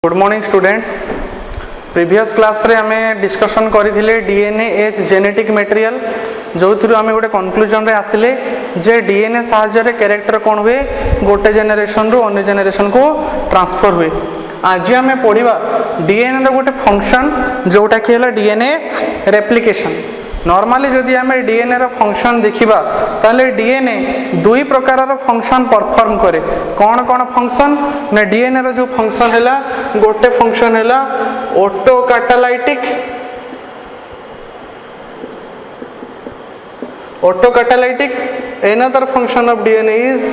Good morning students. Previous class रे हमें discussion करथिले डीएनए एज जेनेटिक मटेरियल जो थ्रू हमें गोटे कंक्लूजन रे आसिले जे डीएनए साहाय्य रे कैरेक्टर कौन हुए गोटे जेनेरेशन रु अन्य जेनेरेशन को ट्रांसफर हुए। आज हमें पढ़ा डीएनए रो गोटे फंक्शन जोटा कि है डीएनए रेप्लिकेशन। नॉर्मली जदि आम डीएनए रो फंक्शन देखिबा ताले डीएनए दुई प्रकार रो फंक्शन परफॉर्म करे। कौन कौन फंक्शन ना डीएनए रो जो फंक्शन हैला गोटे फंक्शन हैला auto catalytic another function of DNA is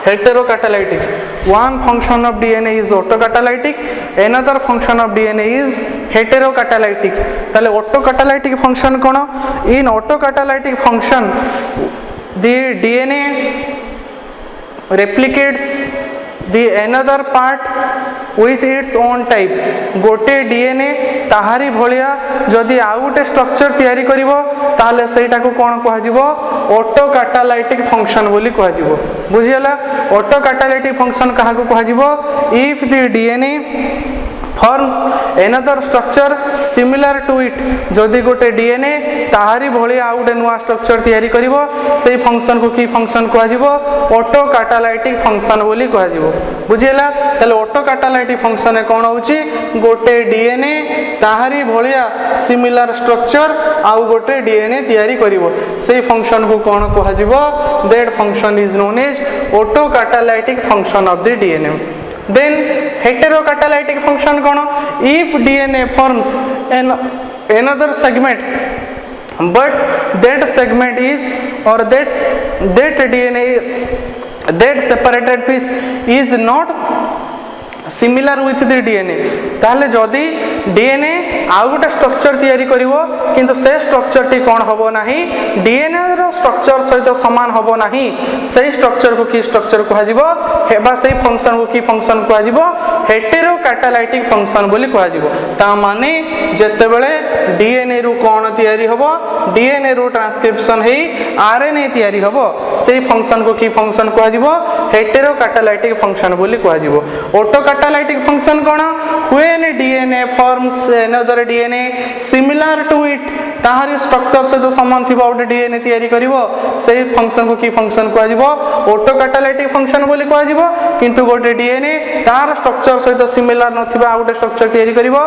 heterocatalytic. One function of DNA is autocatalytic, another function of DNA is heterocatalytic. ताले autocatalytic function कौन? In autocatalytic function the DNA replicates the another part with its own type. गोटे DNA ताहारी भलिया जदि आउ गोटे structure तैयारी करिवो ताले सेटा को कोन कहै जिवो ऑटोकैटालाइटिक फंक्शन बोली कहै जिवो। बुझियला ऑटोकैटालाइटिक फंक्शन कहा को कहै जिवो if the DNA forms another structure similar to it. जदि गोटे डीएनए ताहारी भलिया आउ गोटे नुआ स्ट्रक्चर तैयारी करिवो से फंक्शन को की फंक्शन कहै जिवो ऑटोकैटालाइटिक फंक्शन बोली कहै जिवो। बुझियला ताले ऑटोकैटालाइटिक फंक्शन कोन होउची गोटे डीएनए ताहारी भलिया सिमिलर स्ट्रक्चर आउ गोटे डीएनए तैयारी करिवो से फंक्शन को कोन कहै जिवो that function is known as autocatalytic function of the DNA. Then heterocatalytic function कौन? If DNA forms another segment but that segment is or that DNA that separated piece is not similar with the DNA ताले जदि DNA आउ गोटे structure तैयारी करिवो किंतु से structure T कोन हबो नाही डीएनए रो स्ट्रक्चर सहित समान हबो नाही से स्ट्रक्चर को की स्ट्रक्चर कहै जिवो हेबा से फंक्शन को की फंक्शन कहै जिवो हेटेरोकैटालाइटिक फंक्शन बोली कहै जिवो। ता माने जते बेले डीएनए रो कोन तैयारी हबो डीएनए रो ट्रांसक्रिप्शन हेई आरएनए तैयारी हबो से फंक्शन को की फंक्शन कहै जिवो हेटेरोकैटालाइटिक फंक्शन बोली कहै जिवो। ऑटोकैटालाइटिक फंक्शन कौन? When DNA forms another DNA similar to it ताहारी स्ट्रक्चर सहित समान थिबा गोटे डीएनए तैयारी करिवो से फंक्शन को की फंक्शन कहै जिवो ऑटोकैटालाइटिक फंक्शन बोली कहै जिवो। किंतु गोटे डीएनए तार स्ट्रक्चर सहित सिमिलर नथिबा गोटे स्ट्रक्चर तैयारी करिवो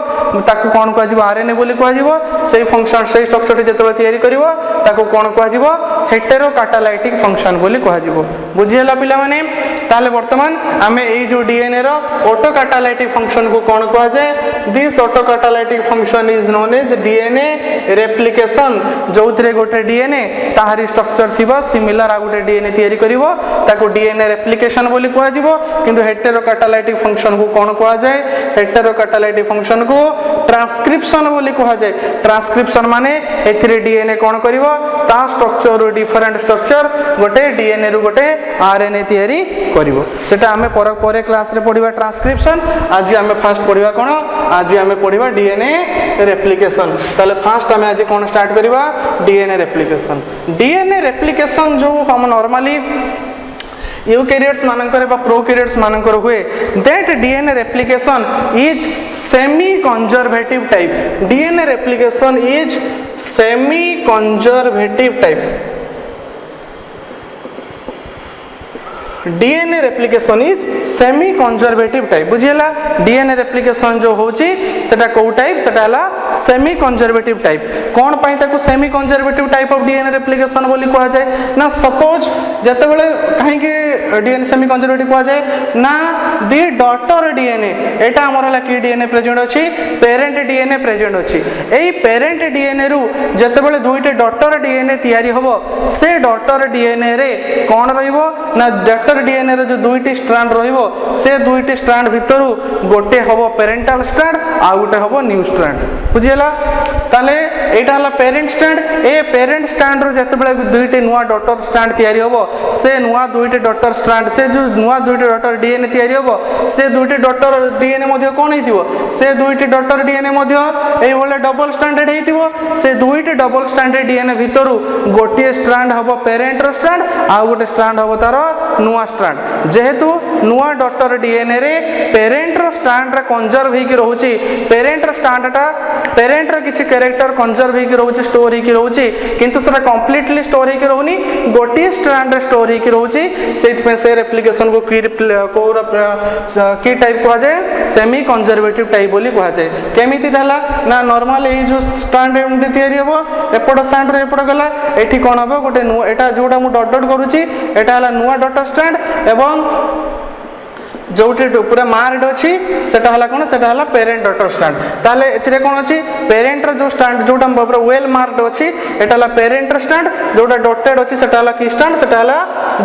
ताकू कोन कहै जिवो आरएनए बोली कहै जिवो। से फंक्शन से स्ट्रक्चर जेतबे तैयारी करिवो ताकू कोन कहै जिवो हेटेरोकैटालाइटिक फंक्शन बोली कहै जिवो। बुझियला पिला माने ताले वर्तमान आमे एई जो डीएनए रो ऑटोकैटालाइटिक फंक्शन को कौन कहा जाए? This autocatalytic function is known as DNA replication जो थरे गोटे डीएनए ताहारी स्ट्रक्चर थिबा सिमिलर आ गोटे डीएनए तैयारी करिवो ताको डीएनए रेप्लिकेशन बोली कहा जिवो। किंतु हेटेरोकैटालाइटिक फंक्शन को कौन कहा जाए? हेटेरोकैटालाइटिक फंक्शन को ट्रांसक्रिप्शन बोली कहा जाए। ट्रांसक्रिप्शन माने एथिरे डीएनए कौन करिवो ता स्ट्रक्चर रो डिफरेंट स्ट्रक्चर गोटे डीएनए रो गोटे आरएनए तैयारी करिवो। सेटा हमें पर क्लास रे पढिबा ट्रांसक्रिप्शन। आज आम फास्ट पढ़ा कौन? आज आम पढ़ा डीएनए रेप्लिकेशन। ताले फास्ट आम आज कौन स्टार्ट करवा? DNA replication. डीएनए रेप्लिकेशन जो हम नॉर्मली यूकैरियोट्स मानकर बा प्रोकैरियोट्स मानकर हुए that DNA replication is semi conservative type. DNA replication is semi conservative type. DNA replication is semi conservative type. बुझियला डीएनए रेप्लिकेशन जो होची सेटा को टाइप सेटा हला सेमी कंजर्वेटिव टाइप। कोन पई ताको semi conservative type of DNA replication बोली कहा जाए ना? सपोज जते बेले काहे के डीएनए सेमी कंजर्वेटिव कहा जाए ना दी डॉटर डीएनए एटा हमर हला की डीएनए प्रेजेंट अछि पेरेंट डीएनए प्रेजेंट अछि। एई पेरेंट डीएनए रु जते बेले दुईटे डॉटर डीएनए तैयारी होबो से डॉटर डीएनए रे कोन रहइबो ना डॉटर डीएनए रे जो दुईटी स्ट्रैंड रहिबो से दुईटी स्ट्रैंड भितरु गोटे हबो पेरेंटल स्ट्रैंड आ गोटे हबो न्यू स्ट्रैंड। बुझीगला ताले एटा हला पेरेंट स्ट्रैंड ए पेरेंट स्ट्रैंड रो जते बेले दुईटी नुआ डॉटर स्ट्रैंड तयारी होबो से नुआ दुईटी डॉटर स्ट्रैंड से जो नुआ दुईटी डॉटर डीएनए तयारी होबो से दुईटी डॉटर डीएनए मध्ये कोन हेतिबो से दुईटी डॉटर डीएनए मध्ये एई बोले डबल स्ट्रैंडेड हेतिबो से दुईटी डबल स्ट्रैंडेड डीएनए भितरु गोटे स्ट्रैंड हबो पेरेंट रो स्ट्रैंड आ गोटे स्ट्रैंड हबो तार नुआ स्ट्रैंड जेहेतु नुआ डॉटर डीएनए रे पेरेंट रो स्ट्रैंड रे कंजर्व हेकि रहउची पेरेंट रो स्ट्रैंडटा पेरेंट रो किछि कैरेक्टर कंजर्व हेकि रहउची स्टोर हेकि रहउची किंतु सेटा कंप्लीटली स्टोर हेकि रहउनी गोटे स्ट्रैंड रे स्टोर हेकि रहउची सेट पे से रेप्लिकेशन को की टाइप कहा जाए सेमी कंजर्वेटिव टाइप बोली कहा जाए केमिति दला ना नॉर्मल ए जो स्ट्रैंड एमटी तयारी होबो एपड स्ट्रैंड रे एपड गला एठी कोन होबो गोटे एटा जोटा मु डॉट डॉट करूची एटा हला नुआ डॉटर स्ट्रैंड एवं जोटी पूरा मार्ड अच्छी सेटा हला कोन सेटा हला पेरेंट डॉटर स्ट्रैंड ताले एथिरे कोन अछि पेरेंट रो जो स्ट्रैंड जोटा पूरा वेल मार्क्ड अछि एटा हला पेरेंट स्ट्रैंड जोटा डॉटेड अछि सेटा हला की स्ट्रैंड सेटा हला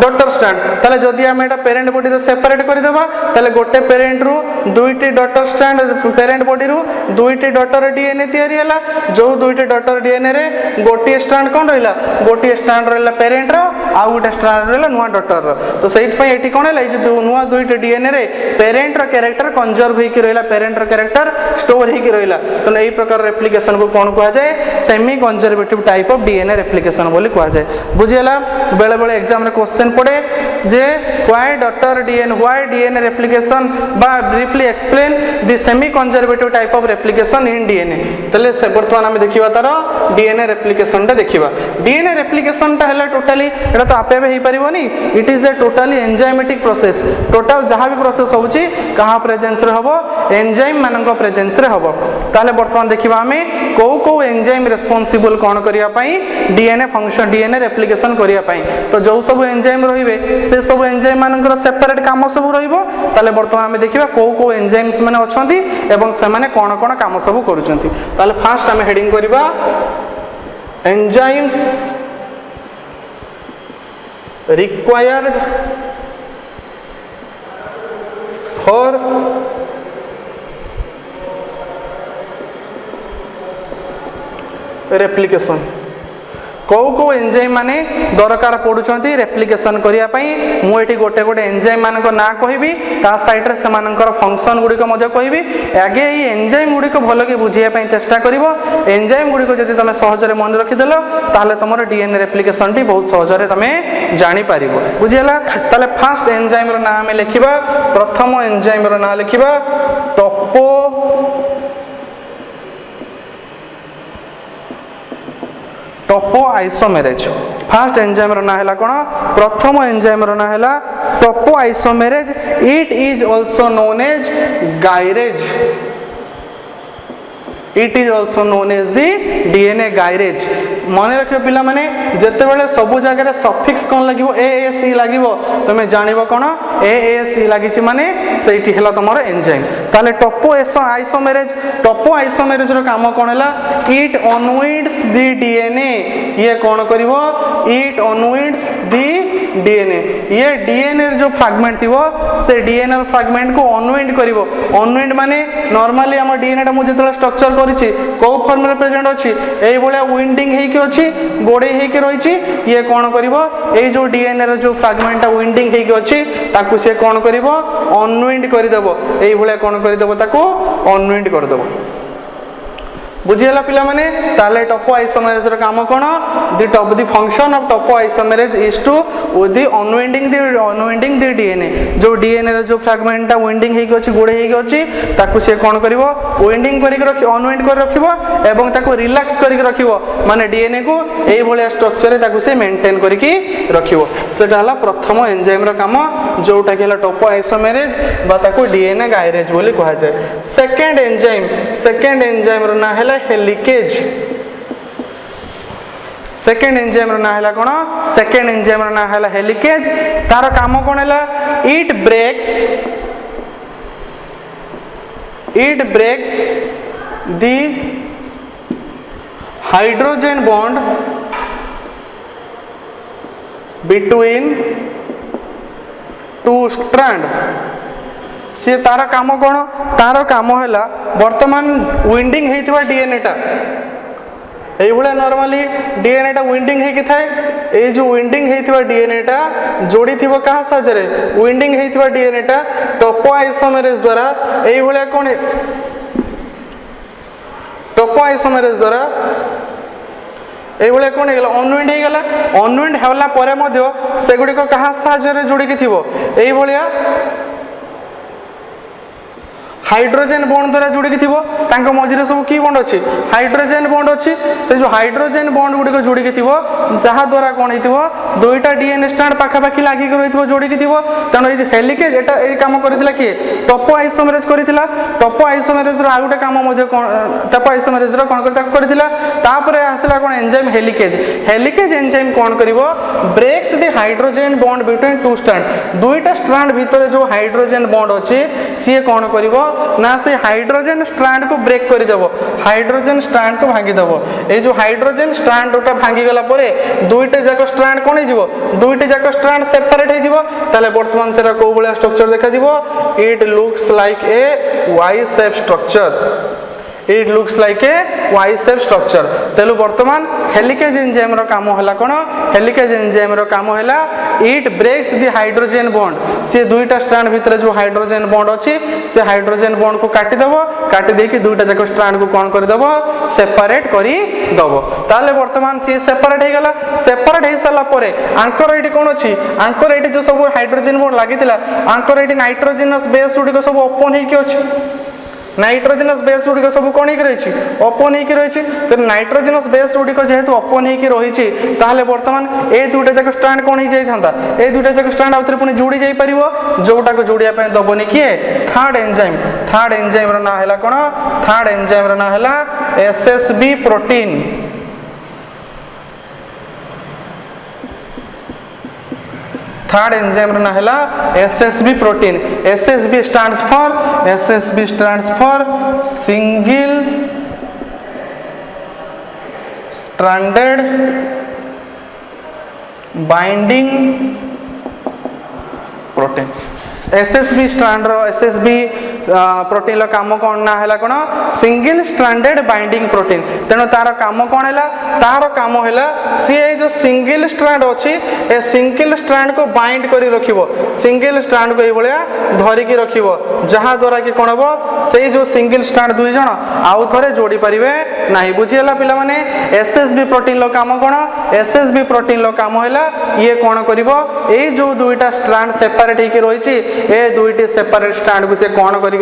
डॉटर स्ट्रैंड ताले जदी हम एटा पेरेंट बॉडी रो सेपरेट कर देबा ताले गोटे पेरेंट रो दुईटी डॉटर स्ट्रैंड पेरेंट बॉडी रो दुईटी डॉटर डीएनए तयारी हला जो दुईटी डॉटर डीएनए रे गोटे स्ट्रैंड कोन रहला गोटे स्ट्रैंड रहला पेरेंट रो आ गोटे स्ट्रैंड रहला नुआ डॉटर रो तो सेहित पय एठी कोन हला जे नुआ दुईटी डीएनए पेरेंट रो कैरेक्टर कंजर्व होई कि रहला पेरेंट रो कैरेक्टर स्टोर होई कि रहला तो एई प्रकार रेप्लिकेशन को कोन कहा जाए semi conservative type of DNA replication बोली कहा जाए बुझियला बेले बेले एग्जाम रे क्वेश्चन पड़े जे व्हाई डॉटर डीएनए रेप्लिकेशन बा briefly explain the semi conservative type of replication in DNA तले से वर्तमान हम देखिबा तार डीएनए रेप्लिकेशन टा देखिबा डीएनए रेप्लिकेशन टा हला टोटली एटा तो आपे हे परिबोनी it is a totally enzymatic process total जहां भी प्रोसेस होउची कहा प्रेजेंस रे हबो एंजाइम मानक प्रेजेंस रे हबो ताले वर्तमान देखिबा हमें को एंजाइम रिस्पांसिबल कोन करिया पई डीएनए फंक्शन डीएनए रेप्लिकेशन करिया पई तो जो सब एंजाइम रहिबे से सब एंजाइम मानकर सेपरेट काम सब रहिबो ताले वर्तमान हमें देखिबा को एंजाइम्स माने अछंती एवं से माने कोन कोन काम सब करूचंती ताले फर्स्ट हमें हेडिंग करिबा एंजाइम्स रिक्वायर्ड for replication को एंजाइम माने दरकार पड़ुचंती रेप्लिकेशन करिया पई मु एठी गोटे गोटे एंजाइम मानक ना कहिबी ता साइड रे से मानकर फंक्शन गुडी को मध्य कहिबी आगे ई एंजाइम गुडी को भलो के बुझिया पई चेष्टा करिवो एंजाइम गुडी को जदी तमे सहज रे मन रखि देलो ताले तमरो डीएनए रेप्लिकेशन टी बहुत सहज रे तमे जानि पारिबो बुझियला ताले फर्स्ट एंजाइम रो नाम लिखिबा प्रथम एंजाइम रो नाम लिखिबा topo topoisomerase first enzyme रो ना हैला कोन प्रथम एंजाइम रो ना हैला topoisomerase it is also known as gyrase it is also known as the DNA gyrase मन रखियो पिला माने जते बेले सबु जगह रे सफिक्स कोन लागिवो एएसी लागिवो तमे जानिबो कोन एएसी लागिछि माने सेठी हैला तमरो एंजाइम ताले टोपो आइसोमेरेज रो काम कोन हैला इट अनवाइंड्स दी डीएनए ये कोन करिवो इट अनवाइंड्स दी डीएनए ये डीएनए जो फ्रैगमेंट थिवो से डीएनए फ्रैगमेंट को अनवाइंड करिवो अनवाइंड माने नॉर्मली हम डीएनए टा मु जेतला स्ट्रक्चर करिछि को फॉर्म रे प्रेजेंट अछि एई बोले विंडिंग हे के अछि गोडे हे के रहिछि ये कोन करिवो एई जो डीएनए रो जो फ्रैगमेंट टा विंडिंग हे के अछि ताकू से कोन करिवो अनवाइंड करि देबो एई बोले कोन करि देबो ताकू अनवाइंड कर देबो बुझियला पिला माने ताले टोपो आइसोमेरेज रो काम कोन the function of topoisomerase is to unwinding the DNA जो डीएनए रो जो फ्रैगमेंट टा वाइंडिंग हे के अछि गोडे हे के अछि ताकू से कोन करिवो वाइंडिंग करि के रखि अनवाइंड कर रखिवो एवं ताकू रिलैक्स करि के रखिवो माने डीएनए को एई भलिया स्ट्रक्चर रे ताकू से मेंटेन करि के रखिवो सेटा हला प्रथम एंजाइम रो काम जोटा केला टोपो आइसोमेरेज बा ताकू डीएनए गायरेज बोली कहा जाय सेकंड एंजाइम रो ना हला हेलिकेज सेकंड एंजाइम रो ना हला कोन सेकंड एंजाइम रो ना हला हेलिकेज तार काम कोन हला it breaks the hydrogen bond between two strand सी तार काम कौन तार काम है वर्तमान विंडिंग होता डीएनए टा ये नॉर्मली डीएनए टा विंडिंग होती थाए ये जो विंडिंग होता डीएनए टा जोड़ी थी क्या साहाଯ୍य विंडिंग होता डीएनए टा टोपो आइसोमेरेज द्वारा ये कौन टोपो आइसोमेरेज द्वारा ये कौन हो अनविंड होगला अनविंड होला से गुड़िक क्या साहाଯ୍य जोड़िकी थी ये हाइड्रोजेन बॉन्ड द्वारा जोड़िकी थी मझे सब की बॉन्ड अच्छी हाइड्रोजेन बॉन्ड अच्छी से जो हाइड्रोजेन बॉन्ड गुड़िक जोड़िकी थी जहाँ द्वारा कौन हो दुईटा डीएनए स्ट्रैंड पाखापाखि लागिक रही जोड़िकी थी तेणु ये हेलिकेज ये कम करथिला किए टोपो आइसोमेरेज करथिला टोपो आइसोमेरेज रो आउटे काम टोपो आइसोमेरेज रो कौन करथिला तापर आसला कौन एंजाइम हेलिकेज हेलिकेज एंजाइम कौन करिवो breaks the hydrogen bond between two strand दुईटा स्ट्रैंड भितर जो हाइड्रोजेन बॉन्ड अच्छी सी कौन करिवो ना से हाइड्रोजन स्ट्रैंड को ब्रेक कर देबो हाइड्रोजन स्ट्रैंड को भांगी देबो ए जो हाइड्रोजन स्ट्रैंड ओटा भांगी गला परे दुईटे जाक स्ट्रैंड कोन हे जिवो दुईटे जाक स्ट्रैंड सेपरेट हे जिवो ताले वर्तमान सेरा को बळा स्ट्रक्चर देखा जिवो it looks like a Y shape structure it looks like a Y shape structure तेलु वर्तमान हेलिकेज एंजाइम रो काम होला कोन हेलिकेज एंजाइम रो काम होला it breaks the hydrogen bond से दुईटा स्ट्रैंड भीतर जो हाइड्रोजन बॉन्ड अछि से हाइड्रोजन बॉन्ड को काटी देबो काटी दे कि दुईटा जाक स्ट्रैंड को कोन कर देबो सेपरेट करी देबो ताले वर्तमान से सेपरेट हे गला सेपरेट हे सला परे आंकर एटी कोन अछि आंकर एटी जो सब हाइड्रोजन बॉन्ड लागितिला आंकर एटी नाइट्रोजनस बेस गुडी को सब ओपन हे कि अछि नाइट्रोजनस बेस गुड़िक सब कौन हो रही ओपन हो रही तो नाइट्रोजनस बेस गुड़िक जेहेतु ओपन हो रही वर्तमान ए दुईटा जाक स्ट्रैंड कौन हो जाता ए दुईटा जाक स्ट्रैंड आउे पुणी जोड़ी जापर जोटा को जोड़ापी दबनी किए थर्ड एंजाइम ना है कौन थर्ड एंजाइम ना है एसएसबी प्रोटीन थर्ड एंजाइम ना है SSB protein SSB stands for single stranded binding protein SSB strand रो एसएसबी प्रोटीन लो काम कौन ना है कौन सिंगल स्ट्रैंडेड बाइंडिंग प्रोटीन तेणु तार काम कौन है तार काम है सी जो सिंगल स्ट्रैंड अच्छी ए सिंगल स्ट्रैंड को बाइंड करी रखिबो सिंगल स्ट्रैंड को ये धरिकी रखिबो जहाँ द्वारा कि कौन हम से जो सिंगल स्ट्रैंड दुई जन आउ थे जोड़ी पारे ना बुझीगला पिला माने एसएसबी प्रोटीन लो काम कौन एसएसबी प्रोटीन लो काम है ये कौन करिवो ए जो दुईटा स्ट्रैंड सेपरेट होकर रही ए दुईटी सेपरेट स्ट्रैंड को से कौन कर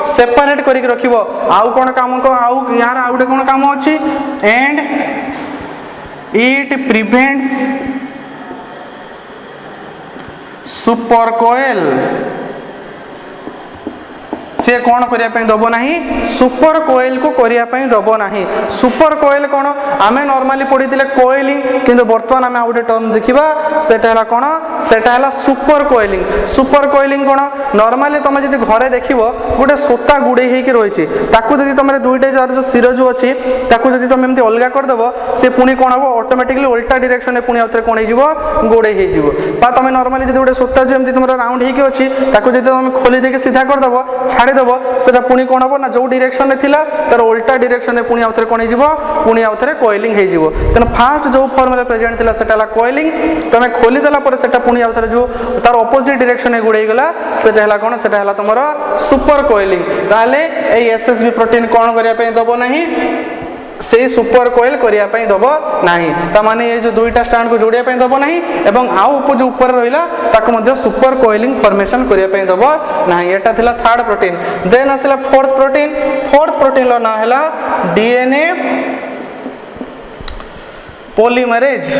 सेपरेट करके रखिबो आउ कौन काम को आउ यार आउटे कौन काम अच्छी एंड इट प्रिवेंट्स सुपर कोएल से कौन करने दब ना सुपर कोएल को करने दब ना सुपर कोएल कौन आम नॉर्मली पढ़ी कोएलिंग किंतु बर्तमान आम गोटे टर्म देखा सेटा कौन सेटा सुपर कोएलिंग कौन नॉर्मली तुम जब घरे देख गोटे सूता गुड़े रही तुम दुईटे जार जो शिर जो अच्छी जब तुम एमती अलग करदेव सी पुणी कौन हम ऑटोमेटिकली उल्टा डायरेक्शन पुणी आउ कौन हो गोड़े तुम नॉर्मली जब गोटे सूता जो तुम राउंड होगी अच्छी जब तुम खोली देके सीधा करदेव छाड़देव से पुणी कौन हम ना जो डायरेक्शन में थिला तार उल्टा डायरेक्शन में पुणी आउ कौन हो पुणी आउ कोइलिंग हो तेना फास्ट जो फॉर्म रे प्रेजेंट थिला सेटा कोइलिंग तुम खोली देला पर सेटा पुणी आउ जो तार ऑपोजिट डायरेक्शन में गुड़े गला सेटा कौन सेटा तुम सुपर कोइलिंग ताले एसएसबी प्रोटीन कौन करने दब ना से सुपर कोएल करने दब ना माने ये जो दुईटा स्टैंड को जोड़ापी दब ना एवं आउ जो ऊपर रहा सुपर कोइलिंग फॉर्मेशन करने दब ना यहाँ थिला थर्ड प्रोटीन देन आसला फोर्थ प्रोटीन लो ना है DNA polymerase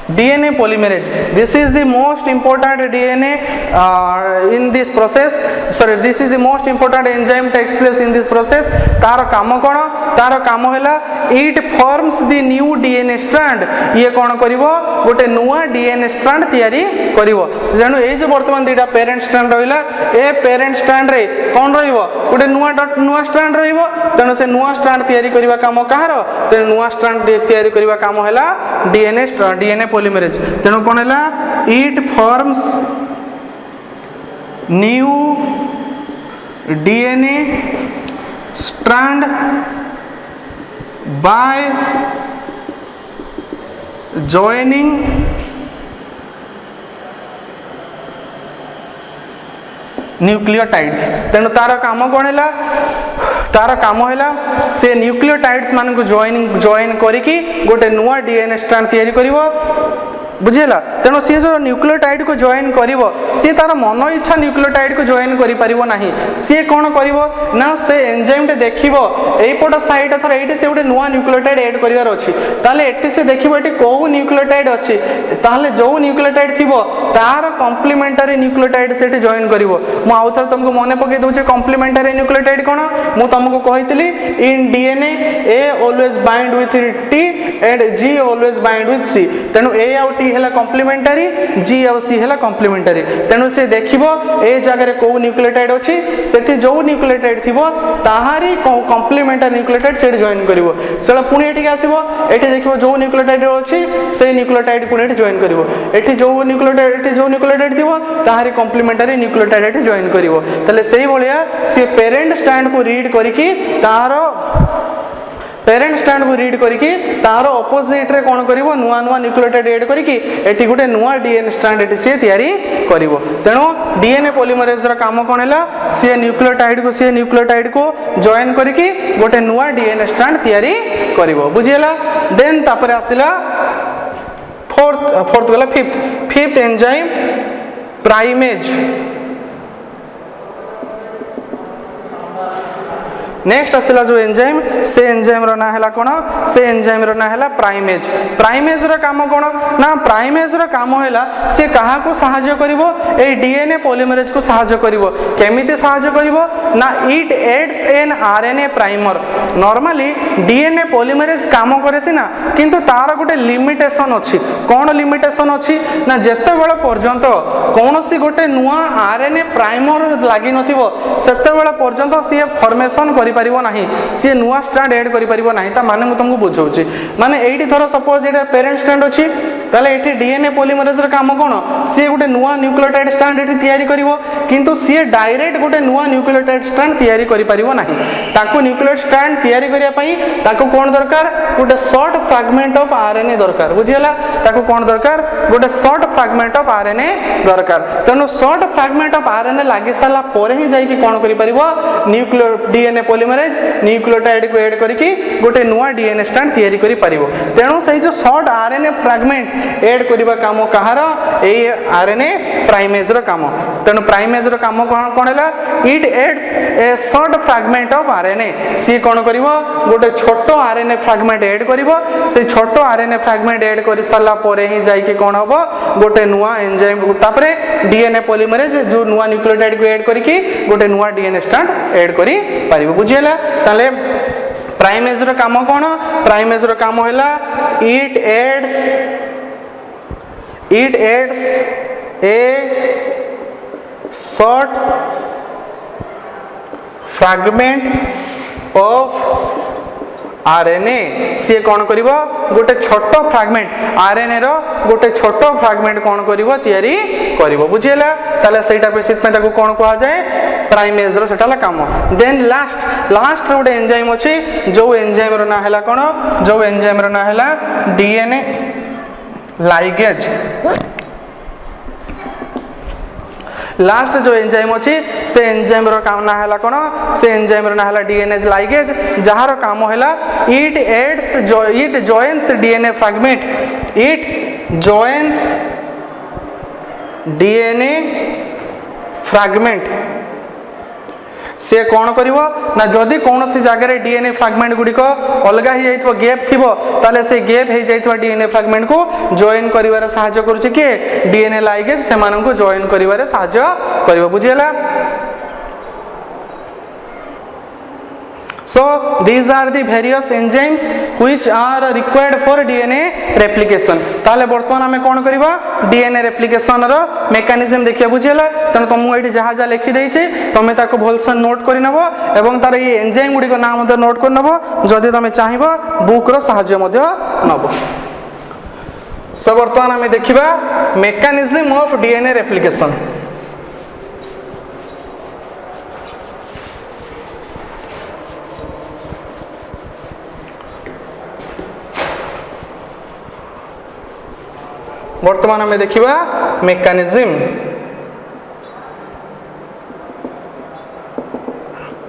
DNA polymerase. This is the most important DNA in this process. Sorry, this is the most important enzyme takes place in this process. तार काम कौन तार काम है it forms the new DNA strand. ये कौन करिवो गोटे नुआ DNA strand तैयारी करिवो जानू ए जो वर्तमान दुईटा पेरेंट स्ट्रैंड रहिला ए पेरेंट स्ट्रैंड रे कौन रहिवो गोटे नुआ स्ट्रैंड रहिवो तेणु से नुआ स्ट्रैंड तैयारी करिवा काम कहार तेणु नुआ स्ट्रैंड तैयारी करिवा काम हैला DNA पॉलीमरेज तेणु कौन है it forms new DNA strand bye joining nucleotides तेणु तार काम कौन है तार काम है से न्यूक्लियोटाइड्स मान को जॉइन करिकी गोटे नुआ डीएनए स्ट्रैंड तैयारी करिवो बुझेला तेणु सी जो न्यूक्लियोटाइड को जॉइन करिवो सी तार मन इच्छा न्यूक्लियोटाइड को जॉइन करि परिवो नाही सी कोन करिवो ना से एंजाइम टे देखिवो एपट साइड थर एठी से गोटे नुआ न्यूक्लियोटाइड ऐड करिवार अछि ताले एठी से देखिवो एठी को न्यूक्लियोटाइड अछि ताले जो न्यूक्लियोटाइड थिवो तार कॉम्प्लीमेंटरी न्यूक्लियोटाइड सेठी जॉइन करिवो मु आउथर तुमको मने पके दोचे कॉम्प्लीमेंटरी न्यूक्लियोटाइड कोन मु तुमको कहितली in DNA A always bind with T and G always bind with C तेणु ए आउ टी है कॉम्प्लीमेंटरी जी और सी है कॉम्प्लीमेंटरी तेणु से देखिबो ए जगह रे को न्यूक्लियोटाइड अछि सेठी जो न्यूक्लियोटाइड थिबो ताहारी कॉम्प्लीमेंटरी न्यूक्लियोटाइड सेठी जॉइन करिवो सेला पुनी एठी आसीबो एठी देखिबो जो न्यूक्लियोटाइड अछि से न्यूक्लियोटाइड पुनी एठी जॉइन करिवो एठी जो न्यूक्लियोटाइड थिबो ताहारी कॉम्प्लीमेंटरी न्यूक्लियोटाइड एठी जॉइन करिवो तले सेही भलिया से पेरेंट स्ट्रैंड को रीड करिकी तारो पेरेंट स्ट्रैंड को रीड करिकी तार ऑपोजिट रे कोन करिवो नुआ नुआ न्यूक्लियोटाइड ऐड करिकी एठी गुटे नुआ डीएनए स्ट्रैंड एठी से तयारी करिवो तेणु डीएनए पॉलीमरेज रा काम कोन हैला से न्यूक्लियोटाइड को जॉइन करिकी गुटे नुआ डीएनए स्ट्रैंड तयारी करिवो बुझियला देन तापरे आसिला फोर्थ गला फिफ्थ एंजाइम प्राइमेज नेक्स्ट आसला जो एंजाइम से एंजाइम रो ना हैला कोन से एंजाइम रो ना हैला प्राइमेज रो काम कोन ना प्राइमेज रो काम हैला से कहा को सहायता करिवो ए डीएनए पॉलीमरेज को सहायता करिवो केमिति सहायता करिवो ना it aids an RNA primer normally DNA polymerase काम करे सिना किंतु तार गोटे लिमिटेशन अछि कोन लिमिटेशन अछि ना जेते बेला पर्यंत कोनोसी गोटे नुआ आरएनए प्राइमर लागि नथिवो सेते बेला पर्यंत सी फॉर्मेशन करि परिबो नाही सी नुआ स्ट्रैंड ऐड करि परिबो नाही ता माने मु तुमको बुझौची माने एठी थरो सपोज एटा पेरेंट स्ट्रैंड अछि ताले एठी डीएनए पॉलीमरेज रा काम कोन सी गोटे नुआ न्यूक्लियोटाइड स्ट्रैंड एठी तयारी करिवो किंतु सी डायरेक्ट गोटे नुआ न्यूक्लियोटाइड स्ट्रैंड तयारी करि परिबो नाही ताको न्यूक्लियोटाइड स्ट्रैंड तयारी करिया पई ताको कोन दरकार गोटे शॉर्ट फ्रैगमेंट ऑफ आरएनए दरकार बुझियला ताको कोन दरकार गोटे शॉर्ट फ्रैगमेंट ऑफ आरएनए दरकार तनो शॉर्ट फ्रैगमेंट ऑफ आरएनए लागि साला परे ही जाई कि कोन करि परिबो न्यूक्लियो डीएनए पॉलीमरेज न्यूक्लियोटाइड को ऐड करिकी गोटे नुआ डीएनए स्ट्रैंड तयारी करि परिबो तेणु सही जो शॉर्ट आरएनए फ्रैगमेंट ऐड करिबा काम कहार ए आरएनए प्राइमेज रो काम तेणु प्राइमेज रो काम कोन हैला it adds a short fragment of RNA सी कोन करिवो गोटे छोटो आरएनए फ्रैगमेंट ऐड करिवो से छोटो आरएनए फ्रैगमेंट ऐड करि साला परे ही जाई कि कोन हबो गोटे नुआ एंजाइम तापरे डीएनए पॉलीमरेज जो नुआ न्यूक्लियोटाइड को ऐड करिकी गोटे नुआ डीएनए स्ट्रैंड ऐड करि परिबो बुझियला ताले प्राइमेज रो काम कोन प्राइमेज रो काम हैला it adds a short fragment of RNA सी कोन करिवो गोटे छोटो फ्रैगमेंट आरएनए रो गोटे छोटो फ्रैगमेंट कोन करिवो तयारी करिवो बुझियला ताले सेटा बेसित में ताको कोन कहा जाय प्राइमेज रो सेटाला काम देन लास्ट रो गोटे एंजाइम अछि जो एंजाइम रो ना हैला कोन जो एंजाइम रो ना हैला डीएनए लाइगेज लास्ट जो एंजाइम अछि से एंजाइम रो काम ना हैला कोन से एंजाइम रो ना हैला डीएनए लाइगेज जहार काम हैला it joins DNA fragment it joins DNA fragment से कौन करिवो ना जदि कौन सी जगह रे डीएनए फ्रैगमेंट गुडी को अलगा ही जाइतो गैप थिबो ताले से गैप हे जाइतो डीएनए फ्रैगमेंट को जॉइन करिवारे सहायता करूची के डीएनए लाइगेज से मानन को जॉइन करिवारे सहायता करिवो बुझियला So these are the various enzymes which are required for DNA replication. ताले वर्तमान हमें कौन करिबा DNA replication रो मेकानिज्म देखिया बुझियला तने तुमु एठी जहा जा लिखि देइ छै तमे ताको भलसन नोट करि नबो एवं तार ये एंजाइम गुडी को नाम मते नोट कर नबो जदि तमे चाहिबो बुक रो सहायता मते नबो सो बर्तमान आम देखा मेकानिज्म ऑफ डीएनए रेप्लिकेशन। वर्तमान आम देखा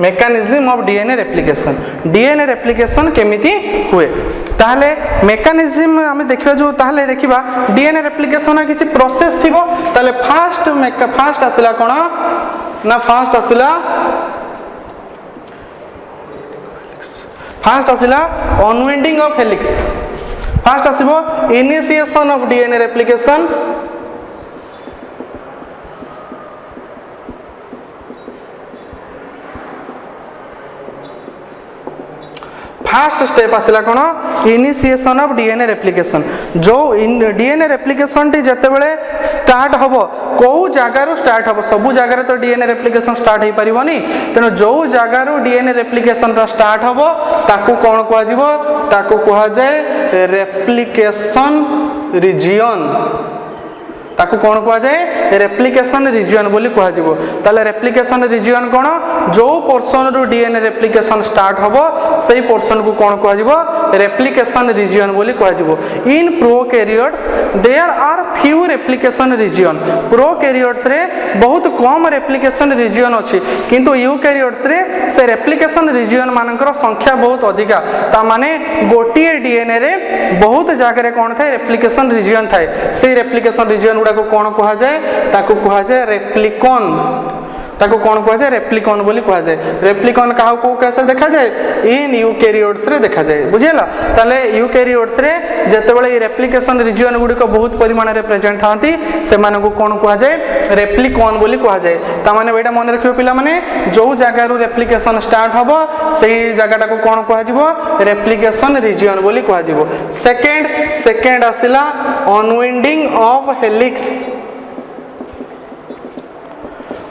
mechanism of DNA replication. DNA replication केमिति हुए ताहले मेकानिज्म आम देखा जो ताहले देखा डीएनए रेप्लिकेशन किसी प्रोसेस थी ताहले फास्ट आसला कौन ना फास्ट आसला अनवाइंडिंग ऑफ हेलिक्स। फास्ट आसीबो initiation of DNA replication, first step आसला कौन इनिशिएशन ऑफ डीएनए रेप्लिकेशन। जो डीएनए रेप्लिकेशन टी जते बेले स्टार्ट हबो को जगार स्टार्ट हबो सबु जगार तो डीएनए रेप्लिकेशन स्टार्ट हो पारिबोनी तेनो जो जगार डीएनए रेप्लिकेशन स्टार्ट हबो ताकू कोन कहआ जिवो ताकू कहआ जाय रेप्लिकेशन रीजियन। ताकू कौन कह जाए रेप्लिकेशन रीजियन बोली कह जिवो। ताले रेप्लिकेशन रीजियन कौन जो पोर्शन रु डीएनए रेप्लिकेशन स्टार्ट हबो सेही पोर्शन को कौन कह जिवो रेप्लिकेशन रीजियन बोली कह जिवो। In prokaryotes there are few replication region. Prokaryotes रे बहुत कम रेप्लिकेशन रीजियन अछि किंतु यूकैरियोट्स रे से रेप्लिकेशन रीजियन मानकर संख्या बहुत अधिका। ता माने गोटिए डीएनए रे बहुत जगह रे कौन थाए रेप्लिकेशन रीजियन थाए। से रेप्लिकेशन रीजियन गुड़ा को कौन कह जाए ताकू कह जाए रेप्लिकॉन। ताकू कौन कह जाए रेप्लिकॉन बोली कह जाए। रेप्लिकॉन काहा को कैसे देखा जाए इन यूकैरियोट्स रे देखा जाए बुझेला। ताले यूकैरियोट्स रे जेतेबेले रेप्लिकेशन रीजियन गुडी को बहुत परिमाण रे प्रेजेंट थांती से माने को कौन कह जाए रेप्लिकॉन बोली कह जाए। ता माने बेटा मन रखियो पिला माने जो जगह रु रेप्लिकेशन स्टार्ट हबो सेही जगहटा को कौन कह जिवो रेप्लिकेशन रीजियन बोली कह जिवो। सेकंड आसिला unwinding of helix.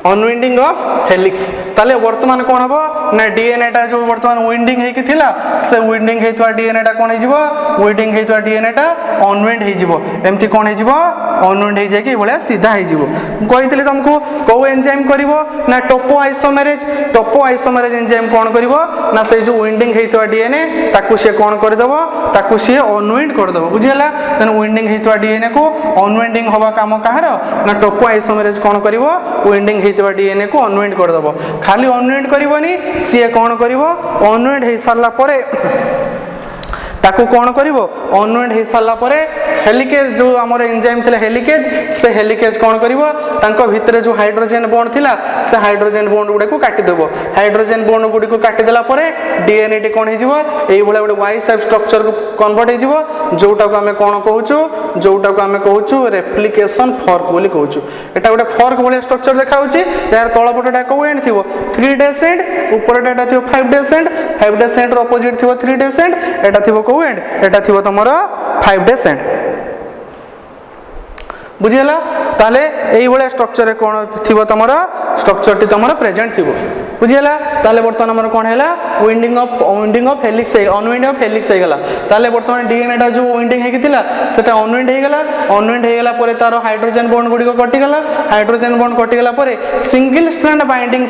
Unwinding of helix ताले वर्तमान कौन हबो ना डीएनए टा जो वर्तमान वाइंडिंग हे कि थिला से वाइंडिंग हेतुआ डीएनए टा कौन हे जिवो वाइंडिंग हेतुआ डीएनए टा अनवाइंड हे जिवो। एमती कौन हे जिवो अनवाइंड हे जाय कि बोले सीधा हे जिवो। कहितले तुमको को एंजाइम करिवो ना टोपो आइसोमेरेज एंजाइम कौन करिवो ना से जो वाइंडिंग हेतुआ डीएनए ताकू से कौन कर देबो ताकू से अनवाइंड कर देबो बुझियला। तन वाइंडिंग हेतुआ डीएनए को अनवाइंडिंग होबा काम काहर ना टोपो आइसोमेरेज कौन करिवो वाइंडिंग डीएनए को अनवाइंड कर दबो। खाली अनवाइंड करबोनी सी कौन करिवो अनवाइंड हे सारला परे ताकू कौन करिवो अनवाइंड हे सारला परे हेलिकेज जो हमर एंजाइम थिला हेलिकेज से हेलिकेज कौन करिवो तांको भितरे जो हाइड्रोजन बॉन्ड थिला से हाइड्रोजन बॉन्ड गुडे को काटी देबो। हाइड्रोजन बॉन्ड गुडी को काटी देला परे डीएनए टी कौन हे जिवो एई भले गोटे वाई शेप स्ट्रक्चर को कन्वर्ट हे जिवो जोटा को हमें कौन कहूछु रेप्लिकेशन फॉर्क बोली कहूछु। एटा गोटे फॉर्क बोले स्ट्रक्चर देखा होची यार तळपटटा को एंड थिवो 3 डेज एंड ऊपर एटा थिवो 5 डेज एंड 5 डेज एंड रो अपोजिट थिवो 3 डेज एंड एटा थिवो को एंड एटा थिवो तमरो 5 डेज एंड बुझियला। ताले एई भले स्ट्रक्चर रे कोन थिवो तमरो स्ट्रक्चर टी तमरो प्रेजेंट थिवो बुझियला। ताले वर्तमान हमर कोन हैला winding of helix unwind of helix हे गला। ताले वर्तमान डीएनए टा जो वाइंडिंग हे किथिला सेटा अनवाइंड हे गला परे तारो हाइड्रोजन बॉन्ड गुडी को कटि गला। हाइड्रोजन बॉन्ड कटि गला परे सिंगल स्ट्रैंड बाइंडिंग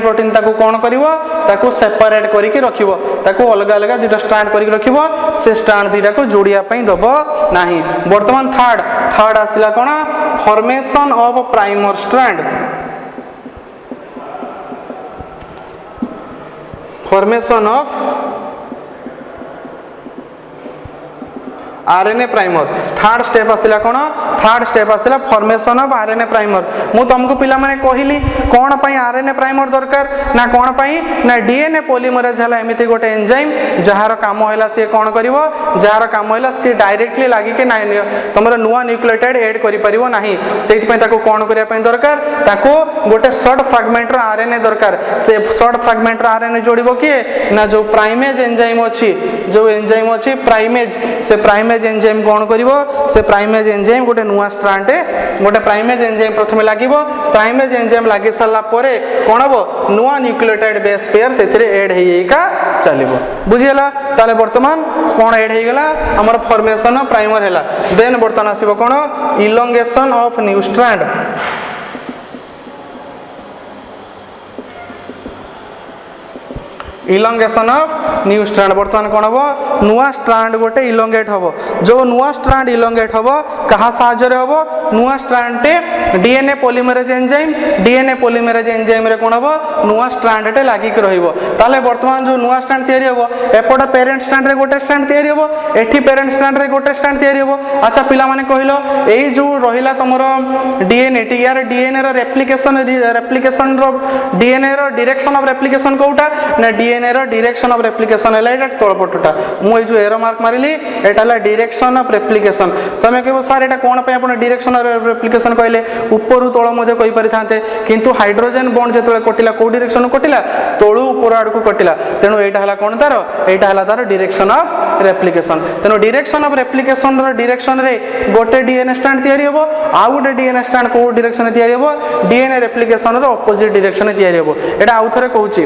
प्रोटीन ताको कोन करिवो ताको सेपरेट करिके रखिवो ताको अलग अलग दुटा स्ट्रैंड करिके रखिवो से स्ट्रैंड दुटा को जोड़िया पई दबो नाही। वर्तमान थर्ड आसिला कोन formation of primer strand. Formation of RNA primer third step आसिला कोन फॉर्मेशन ऑफ आरएनए प्राइमर। मु तुमको पिला माने कहिली कोन पई आरएनए प्राइमर दरकार ना कोन पई ना डीएनए पॉलीमरेज हला एमिति गोटे एंजाइम जहार काम हैला से कोन करिवो जहार काम हैला से डायरेक्टली लागि के ना तमरा नुवा न्यूक्लियोटाइड ऐड करि परिवो नाही सेति पई ताको कोन करिया पई दरकार ताको गोटे शॉर्ट फ्रैगमेंट रो आरएनए दरकार। से शॉर्ट फ्रैगमेंट रो आरएनए जोड़िबो कि ना जो प्राइमेज एंजाइम अछि प्राइमेज प्राइमेज एंजाइम कौन करिवो से प्राइमेज एंजाइम गोटे नुआ स्ट्रांडे गोटे प्राइमेज एंजाइम प्रथमे लागिवो प्राइमेज एंजाइम लागि साला परे कोन हबो नुआ न्यूक्लियोटाइड बेस पेयर सेथिरे ऐड हेइका चलिबो बुझियला ताले वर्तमान कोन ऐड हेगला हमर फॉर्मेशन ऑफ प्राइमर हैला देन वर्तमान आसीबो कोन elongation of new strand elongation of new strand वर्तमान कौन हम नुआ स्ट्रैंड गोटे इलोंगेट हम जो नुआ स्ट्रैंड इलोंगेट हम कहा साहाय्य हम नुआ स्ट्रैंडटे डीएनए पॉलीमरेज एंजाइम रे कौन हम नुआ स्ट्रैंडटे लागिक रहिबो ताले वर्तमान जो नुआ स्ट्रैंड तयारी हम एपटा पेरेंट स्ट्रैंड रे गोटे स्ट्रैंड तयारी हम एठी पेरेंट स्ट्रैंड रे गोटे स्ट्रैंड तयारी हम अच्छा पिला माने कहिलो एई जो रहिला तमरो डीएनए टी यार डीएनए रो रेप्लिकेशन रो डीएनए रो डायरेक्शन ऑफ रेप्लिकेशन कोउटा ना डीएनए रो डायरेक्शन ऑफ रेप्लिकेशन हैला एटा तळपटटा मु ए जो arrow mark मारिली Etah La direction of replication तमे कहबो सर एटा कोन पे आपण डायरेक्शन ऑफ रेप्लिकेशन कहले ऊपर तळ मध्ये कहि पारि थांते किंतु हाइड्रोजन बॉन्ड जेतले कटिला को डायरेक्शन कटिला तळु ऊपर आड को कटिला तेनु एटा हला कोन तार एटा हला तार डायरेक्शन ऑफ रेप्लिकेशन तेनु डायरेक्शन ऑफ रेप्लिकेशन रो डायरेक्शन रे गोटे डीएनए स्ट्रैंड तयारी होबो आ गोटे डीएनए स्ट्रैंड को डायरेक्शन तयारी होबो डीएनए रेप्लिकेशन रो ऑपोजिट डायरेक्शन तयारी होबो एटा आउ थरे कहूची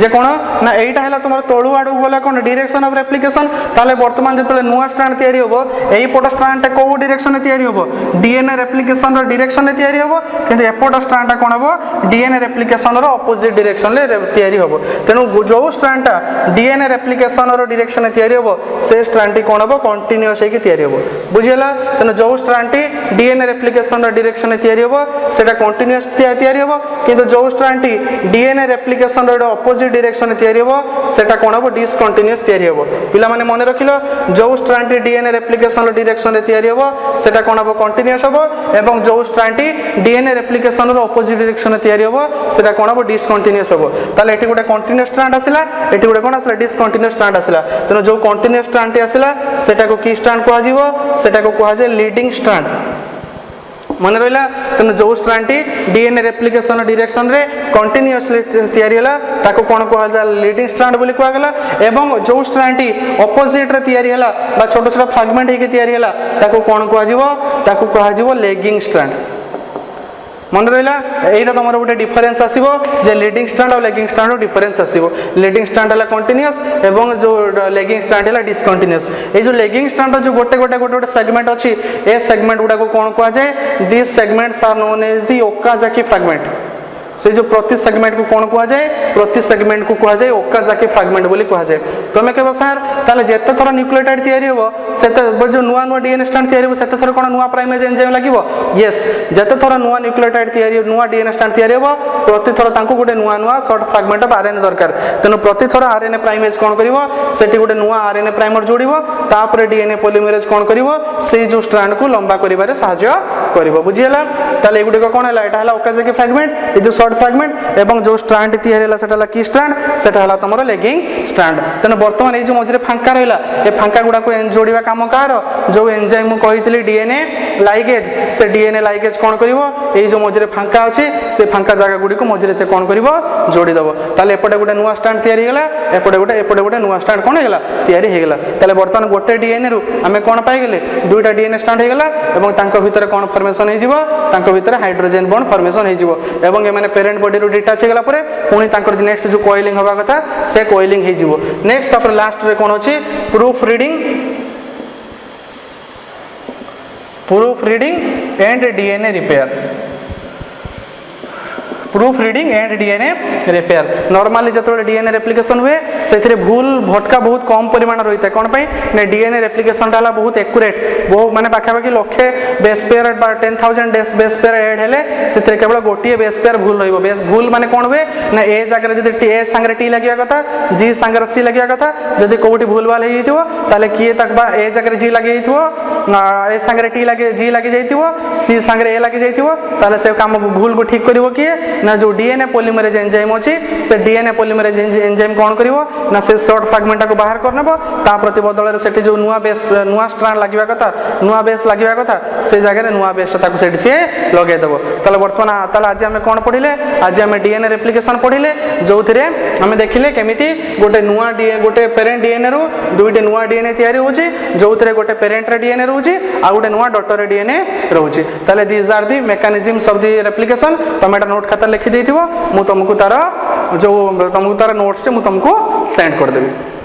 जे कोन ना एटा हैला तुमर तळु आडू गला कोन डायरेक्शन ऑफ रेप्लिकेशन ताले वर्तमान जेतले नुवा स्ट्रैंड तयारी होबो एई पट स्ट्रैंड को डायरेक्शन तयारी होबो डीएनए रेप्लिकेशन रो डायरेक्शन तयारी होबो किंतु एपट स्ट्रैंड कोन होबो डीएनए रेप्लिकेशन रो ऑपोजिट डायरेक्शन ले तयारी होबो तेनु जो स्ट्रैंड डीएनए रेप्लिकेशन रो डायरेक्शन तयारी होबो से स्ट्रैंड कोन होबो कंटीन्यूअस हे कि तयारी होबो बुझियला तेनु जो स्ट्रैंड डीएनए रेप्लिकेशन रो डायरेक्शन तयारी होबो सेटा कंटीन्यूअस तयारी होबो किंतु जो स्ट्रैंड डीएनए रेप्लिकेशन रो ऑपोजिट डायरेक्शन तयारी होबो सेटा कोन होबो डिसकंटीन्यूअस तयारी होबो पिला माने मने रखिलो जो स्ट्रैंड डीएनए रेप्लिकेशन रो डायरेक्शन रे तयारी होबो सेटा कोन होबो कंटीन्यूअस होबो एवं जो स्ट्रैंड डीएनए रेप्लिकेशन रो ऑपोजिट डायरेक्शन रे तयारी होबो सेटा कोन होबो डिसकंटीन्यूअस होबो ताले एठी गोटे कंटीन्यूअस स्ट्रैंड आसिला एठी गोटे कोन आसिला डिसकंटीन्यूअस स्ट्रैंड आसिला तेनो जो कंटीन्यूअस स्ट्रैंड आसिला सेटा को की स्ट्रैंड को आजिवो सेटा को कहा जाय लीडिंग स्ट्रैंड मन रहा तेना जो स्ट्रैंड डीएनए रेप्लिकेशन डायरेक्शन रे कंटीन्यूअसली तयारी हला ताको कोन कहला लीडिंग स्ट्रैंड बोली कहला एवं जो स्ट्रैंड ऑपोजिट रे तयारी हला बा छोट छोट फ्रैगमेंट हे के तयारी हला ताको कोन कहा जिवो लेगिंग स्ट्रैंड मन रहा यहाँ तुम गोटे डिफरेन्स आसो जे लीडिंग स्ट्रैंड और लेगिंग स्ट्रैंड डिफरेन्स आसो लीडिंग स्ट्रैंड है कंटीन्यूअस एवं जो लेगिंग स्ट्रैंड है डिसकंटीन्यूअस ये जो लेगिंग स्ट्रैंड जो गोटे गोटे गोटे गोटे सेगमेंट अच्छी ए सेगमेंट गुड़ा कौन कहुए this segments are known as the Okazaki fragment से जो प्रति सेगमेंट को कौन कहुए प्रति सेगमेंट को कहुए ओकाजाकी फ्रैगमेंट बोली कहुए तुम कह सर ताले जेते थर न्यूक्लियोटाइड तयारी हो सेते जो नुआ नुआ डीएनए स्ट्रैंड तयारी हो सेते थर कोन नुआ प्राइमेज एंजाइम लागिवो यस जेते थर नुआ न्यूक्लियोटाइड तयारी नुआ डीएनए स्ट्रैंड तयारी हो प्रति थर तांको गोटे नुआ नुआ शॉर्ट फ्रैगमेंट ऑफ आरएनए दरकार तेनु प्रति थर आरएनए प्राइमेज कोन करिवो सेठी गोटे नुआ आरएनए प्राइमर जोड़िवो तापर डीएनए पॉलीमरेज कोन करिवो से जो स्ट्रैंड को लंबा करिवारे सहायता करिवो बुझियला ताले एगुडी कोन हला एटा हला ओकाजाकी फ्रैगमेंट ए जो शॉर्ट फ्रैगमेंट एवं जो स्ट्रैंड तयारी हला सेटा हला की स्ट्रैंड सेटा हला तमरो लेगिंग स्ट्रैंड तेनु वर्तमान ए जो मझरे फांका रहला ए फांका गुडा को जोड़िबा काम कार जो एंजाइम कहितली डीएनए लाइगेज से डीएनए लाइगेज कोन करिवो ए जो मझरे फांका अछि से फांका जागा गुडी को मझरे से कोन करिवो जोड़ी दबो ताले एपटे गोटे नुवा स्ट्रैंड तयारी गेला एपटे गोटे नुवा स्ट्रैंड कोन हेगला तयारी हेगला ताले वर्तमान गोटे डीएनए रु हमें कोन पाइ गेले दुईटा डीएनए स्ट्रैंड हेगला एवं तांको भितर कोन फॉर्मेशन हे जिवो तांको भितर हाइड्रोजन बॉन्ड फॉर्मेशन हे जिवो एवं ए माने पेरेंट बॉडी रु डिटैच हेगला परे पुनी तांकर नेक्स्ट जो कोइलिंग होबा कथा से कोइलिंग हे जिवो नेक्स्ट तापर लास्ट रे कोन अछि proof reading and DNA repair proof reading and DNA repair normally जो डीएनए रेप्लिकेशन हुए से भूल भटका बहुत कम परिमाण रही है कौन ना डीएनए रेप्लिकेशन टाला बहुत एक्यूरेट बहुत माने पाखापाखि लक्षे base pair 10,000 base pair add हेले से केवल गोटे बेस पेयर भूल रही बेस भूल माने कौन हुए ना ए जगह जब ए सांगे टी लगे कथा जी सांगे सी लगे कथा जदि कौटी भूल भाल हो किए तक ए जगह जी लगे ए सांगे टी लगे जी लगे सी सांगे ए लगे से काम भूल को ठीक कर किए ना जो डीएनए पॉलीमरेज एंजाइम अच्छी से डीएनए पॉलीमरेज एंजाइम कौन करिवो ना से शॉर्ट फ्रैगमेंट को बाहर करनेबो ता प्रति बदल रे सेठी जो नुआ बेस नुआ स्ट्रैंड लागिवा कथा नुआ बेस लागिवा कथा से जगह रे नुआ बेस ताको सेठी से लगे देबो तले वर्तमान तले आज हम कोन पढिले आज हम डीएनए रेप्लिकेशन पढिले जोथिरे हम देखिले केमिति गोटे पेरेंट डीएनए रु दुईटे नुआ डीएनए तयारी होची जोथिरे गोटे पेरेंट रे डीएनए रहउची आ गोटे नुआ डॉटर रे डीएनए रहउची तले these are the mechanisms of the replication तमे नोट खाता लिखि देथिबो मु तुमको तार जो तुमको तार नोट्स मु तुमको सेंड कर देबी।